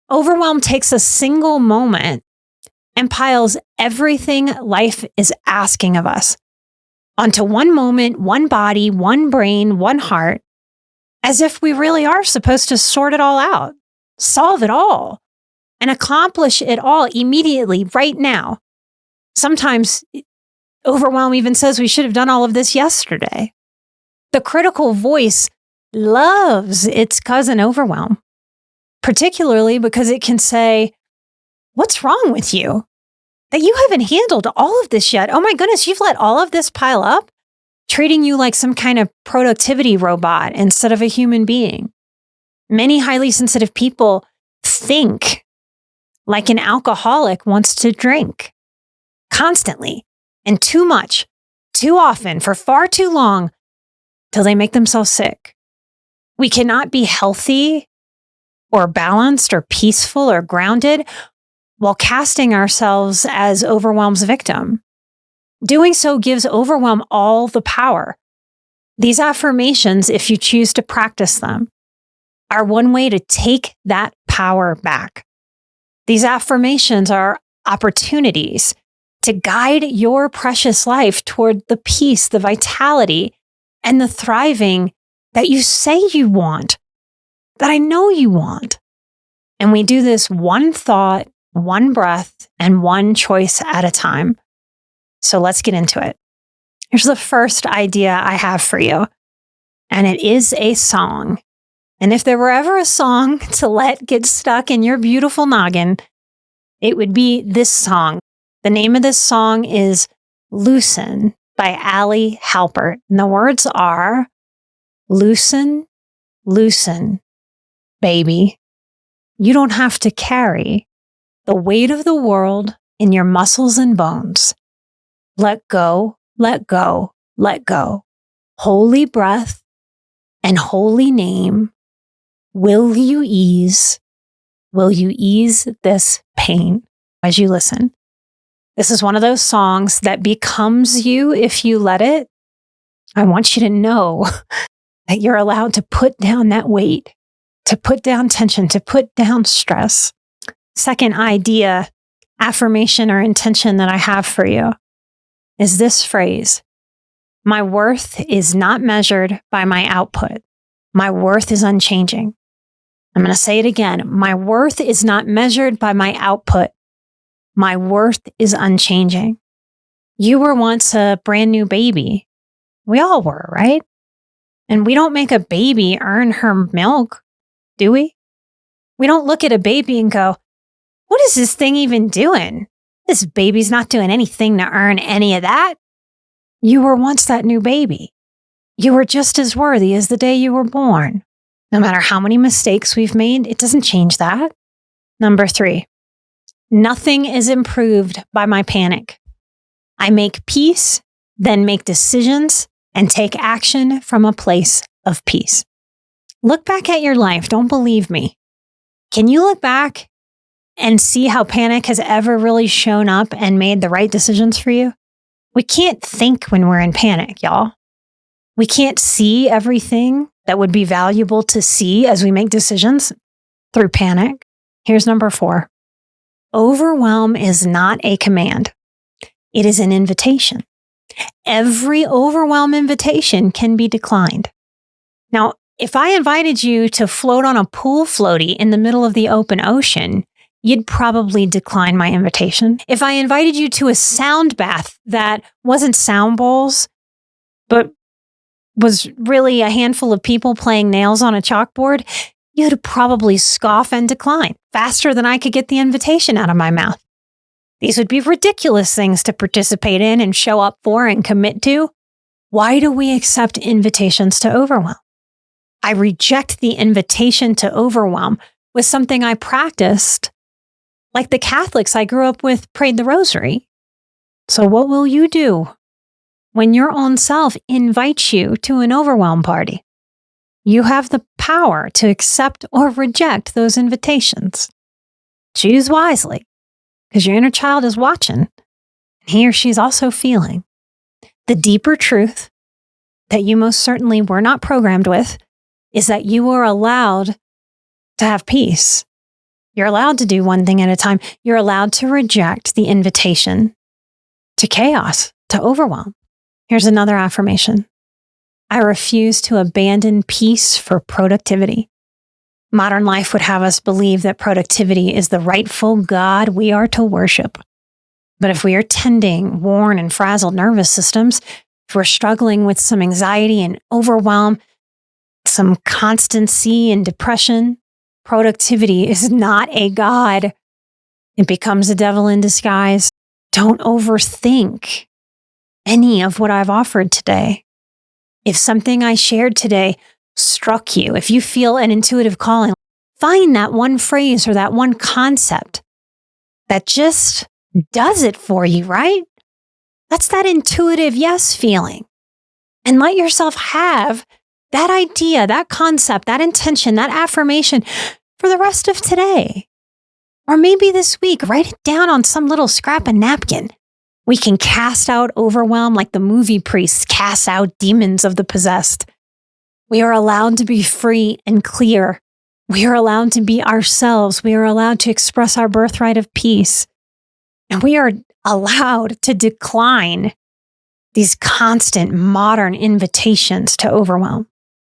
Overwhelm takes a single moment and piles everything life is asking of us onto one moment, one body, one brain, one heart, as if we really are supposed to sort it all out, solve it all, and accomplish it all immediately, right now. Sometimes overwhelm even says we should have done all of this yesterday. The critical voice loves its cousin overwhelm, particularly because it can say, "What's wrong with you? That you haven't handled all of this yet. Oh my goodness, you've let all of this pile up?" Treating you like some kind of productivity robot instead of a human being. Many highly sensitive people think like an alcoholic wants to drink constantly and too much, too often, for far too long, till they make themselves sick. We cannot be healthy or balanced or peaceful or grounded while casting ourselves as overwhelm's victim. Doing so gives overwhelm all the power. These affirmations, if you choose to practice them, are one way to take that power back. These affirmations are opportunities to guide your precious life toward the peace, the vitality, and the thriving that you say you want, that I know you want. And we do this one thought, one breath, and one choice at a time. So let's get into it. Here's the first idea I have for you, and it is a song. And if there were ever a song to let get stuck in your beautiful noggin, it would be this song. The name of this song is Loosen by Allie Halpert. And the words are, "Loosen, loosen, baby. You don't have to carry the weight of the world in your muscles and bones. Let go, let go, let go. Holy breath and holy name. Will you ease this pain?" As you listen. This is one of those songs that becomes you if you let it. I want you to know that you're allowed to put down that weight, to put down tension, to put down stress. Second idea, affirmation or intention that I have for you is this phrase: "My worth is not measured by my output. My worth is unchanging." I'm going to say it again. My worth is not measured by my output. My worth is unchanging. You were once a brand new baby. We all were, right? And we don't make a baby earn her milk, do we? We don't look at a baby and go, "What is this thing even doing? This baby's not doing anything to earn any of that." You were once that new baby. You were just as worthy as the day you were born. No matter how many mistakes we've made, it doesn't change that. Number 3, nothing is improved by my panic. I make peace, then make decisions and take action from a place of peace. Look back at your life. Don't believe me. Can you look back and see how panic has ever really shown up and made the right decisions for you? We can't think when we're in panic, y'all. We can't see everything that would be valuable to see as we make decisions through panic. Here's number 4. Overwhelm is not a command. It is an invitation. Every overwhelm invitation can be declined. Now, if I invited you to float on a pool floaty in the middle of the open ocean, you'd probably decline my invitation. If I invited you to a sound bath that wasn't sound bowls, but was really a handful of people playing nails on a chalkboard, you'd probably scoff and decline faster than I could get the invitation out of my mouth. These would be ridiculous things to participate in and show up for and commit to. Why do we accept invitations to overwhelm? I reject the invitation to overwhelm with something I practiced, like the Catholics I grew up with prayed the rosary. So what will you do when your own self invites you to an overwhelm party? You have the power to accept or reject those invitations. Choose wisely, because your inner child is watching, and he or she's also feeling. The deeper truth that you most certainly were not programmed with is that you are allowed to have peace. You're allowed to do one thing at a time. You're allowed to reject the invitation to chaos, to overwhelm. Here's another affirmation. I refuse to abandon peace for productivity. Modern life would have us believe that productivity is the rightful God we are to worship. But if we are tending worn and frazzled nervous systems, if we're struggling with some anxiety and overwhelm, some constancy and depression, productivity is not a God. It becomes a devil in disguise. Don't overthink any of what I've offered today. If something I shared today struck you, if you feel an intuitive calling, find that one phrase or that one concept that just does it for you, right? That's that intuitive yes feeling. And let yourself have that idea, that concept, that intention, that affirmation for the rest of today. Or maybe this week, write it down on some little scrap of napkin. We can cast out overwhelm like the movie priests cast out demons of the possessed. We are allowed to be free and clear. We are allowed to be ourselves. We are allowed to express our birthright of peace. And we are allowed to decline these constant modern invitations to overwhelm.